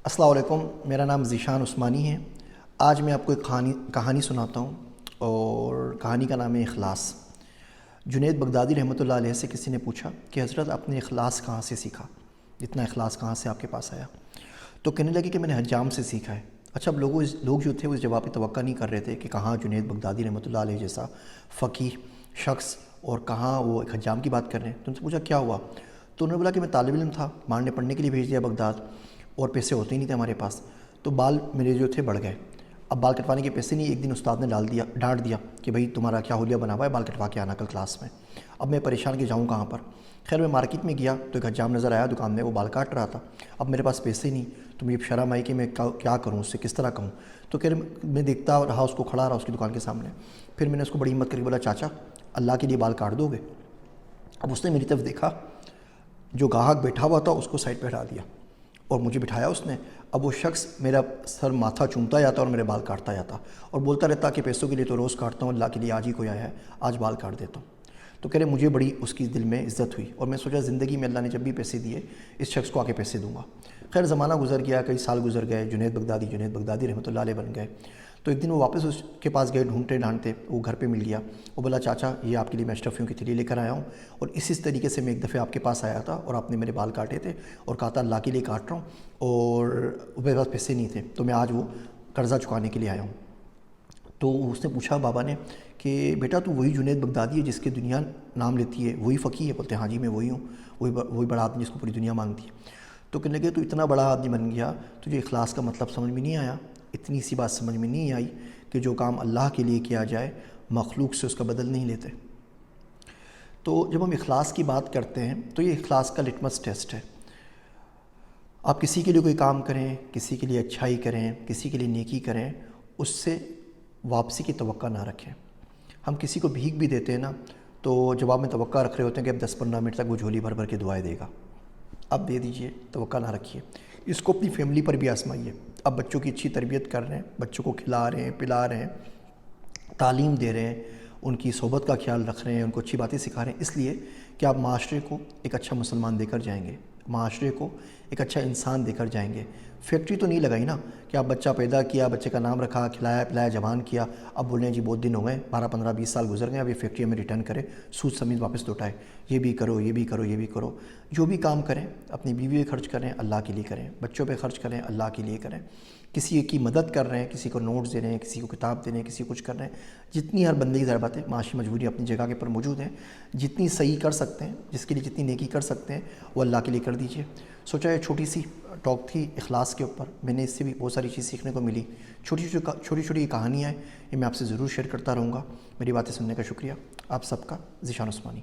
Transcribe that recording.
السلام علیکم، میرا نام ذیشان عثمانی ہے۔ آج میں آپ کو ایک کہانی سناتا ہوں، اور کہانی کا نام ہے اخلاص۔ جنید بغدادی رحمۃ اللہ علیہ سے کسی نے پوچھا کہ حضرت آپ نے اخلاص کہاں سے سیکھا، اتنا اخلاص کہاں سے آپ کے پاس آیا؟ تو کہنے لگے کہ میں نے حجام سے سیکھا ہے۔ اچھا، اب لوگ جو تھے وہ اس جواب پہ توقع نہیں کر رہے تھے کہ کہاں جنید بغدادی رحمۃ اللہ علیہ جیسا فقیہ شخص اور کہاں وہ ایک حجام کی بات کر رہے ہیں۔ تو ان سے پوچھا کیا ہوا؟ تو انہوں نے بولا کہ میں طالب علم تھا، ماں نے پڑھنے کے لیے بھیج دیا بغداد، اور پیسے ہوتے ہی نہیں تھے ہمارے پاس، تو بال میرے جو تھے بڑھ گئے۔ اب بال کٹوانے کے پیسے نہیں، ایک دن استاد نے ڈانٹ دیا کہ بھائی تمہارا کیا حلیہ بنا ہوا ہے، بال کٹوا کے آنا کل کلاس میں۔ اب میں پریشان کہ جاؤں کہاں پر؟ خیر میں مارکیٹ میں گیا تو ایک حجام نظر آیا دکان میں، وہ بال کاٹ رہا تھا۔ اب میرے پاس پیسے نہیں، تو مجھے شرم آئی کہ میں کیا کروں، اس سے کس طرح کہوں؟ تو میں دیکھتا رہا اس کو، کھڑا رہا اس کی دکان کے سامنے۔ پھر میں نے اس کو بڑی ہمت کر کے بولا چاچا اللہ کے لیے بال کاٹ دو گے؟ اب اس نے میری طرف دیکھا، جو گاہک بیٹھا ہوا تھا اس کو سائڈ پہ ہٹا دیا اور مجھے بٹھایا اس نے۔ اب وہ شخص میرا سر ماتھا چومتا جاتا اور میرے بال کاٹتا جاتا اور بولتا رہتا کہ پیسوں کے لیے تو روز کاٹتا ہوں، اللہ کے لیے آج ہی کوئی آیا ہے، آج بال کاٹ دیتا ہوں۔ تو کہہ رہے مجھے بڑی اس کی دل میں عزت ہوئی، اور میں سوچا زندگی میں اللہ نے جب بھی پیسے دیے اس شخص کو آ کے پیسے دوں گا۔ خیر زمانہ گزر گیا، کئی سال گزر گئے، جنید بغدادی رحمۃ اللہ علیہ بن گئے۔ تو ایک دن وہ واپس اس کے پاس گئے، ڈھونڈتے ڈھانڈتے وہ گھر پہ مل گیا۔ وہ بولا چاچا یہ آپ کے لیے میں اشرفیوں کی تھیلی لے کر آیا ہوں، اور اسی طریقے سے میں ایک دفعہ آپ کے پاس آیا تھا اور آپ نے میرے بال کاٹے تھے اور کہا تھا اللہ کے لیے کاٹ رہا ہوں، اور میرے پاس پیسے نہیں تھے، تو میں آج وہ قرضہ چکانے کے لیے آیا ہوں۔ تو اس نے پوچھا بابا نے کہ بیٹا تو وہی جنید بغدادی ہے جس کے دنیا نام لیتی ہے، وہی فقیہ ہے؟ بولتے ہیں ہاں جی میں وہی ہوں، وہی بڑا آدمی جس کو پوری دنیا مانتی ہے۔ تو کہنے لگے تو اتنا بڑا آدمی بن گیا، تجھے اخلاص کا مطلب سمجھ میں نہیں آیا؟ اتنی سی بات سمجھ میں نہیں آئی کہ جو کام اللہ کے لیے کیا جائے مخلوق سے اس کا بدل نہیں لیتے؟ تو جب ہم اخلاص کی بات کرتے ہیں تو یہ اخلاص کا لٹمس ٹیسٹ ہے۔ آپ کسی کے لیے کوئی کام کریں، کسی کے لیے اچھائی کریں، کسی کے لیے نیکی کریں، اس سے واپسی کی توقع نہ رکھیں۔ ہم کسی کو بھیک بھی دیتے ہیں نا، تو جواب میں توقع رکھ رہے ہوتے ہیں کہ اب 10-15 منٹ تک وہ جھولی بھر بھر کے دعائیں دے گا، اب دے دیجئے، توقع نہ رکھیے۔ اس کو اپنی فیملی پر بھی آزمائیے۔ اب بچوں کی اچھی تربیت کر رہے ہیں، بچوں کو کھلا رہے ہیں، پلا رہے ہیں، تعلیم دے رہے ہیں، ان کی صحبت کا خیال رکھ رہے ہیں، ان کو اچھی باتیں سکھا رہے ہیں، اس لیے کہ آپ معاشرے کو ایک اچھا مسلمان دے کر جائیں گے، معاشرے کو ایک اچھا انسان دے کر جائیں گے۔ فیکٹری تو نہیں لگائی نا کہ آپ بچہ پیدا کیا، بچے کا نام رکھا، کھلایا پلایا، جوان کیا، اب بولیں جی بہت دن ہو گئے، 12-15-20 سال گزر گئے، اب یہ فیکٹری ہمیں ریٹرن کرے، سود سمیت واپس لوٹائے، یہ بھی کرو یہ بھی کرو یہ بھی کرو۔ جو بھی کام کریں اپنی بیوی پہ خرچ کریں، اللہ کے لیے کریں، بچوں پہ خرچ کریں، اللہ کے لیے کریں۔ کسی کی مدد کر رہے ہیں، کسی کو نوٹس دے رہے ہیں، کسی کو کتاب دے رہے ہیں، کسی کو کچھ کر رہے ہیں، جتنی ہر بندے کی ظاہر بات ہے معاشی مجبوری اپنی جگہ کے پر موجود ہے، جتنی صحیح کر سکتے ہیں، جس کے لیے جتنی نیکی کر سکتے ہیں وہ اللہ کے لیے کر دیجئے۔ سوچا یہ چھوٹی سی ٹاک تھی اخلاص کے اوپر، میں نے اس سے بھی بہت ساری چیز سیکھنے کو ملی۔ چھوٹی چھوٹی کہانیاں ہیں، یہ میں آپ سے ضرور شیئر کرتا رہوں گا۔ میری باتیں سننے کا شکریہ۔ آپ سب کا ذیشان عثمانی۔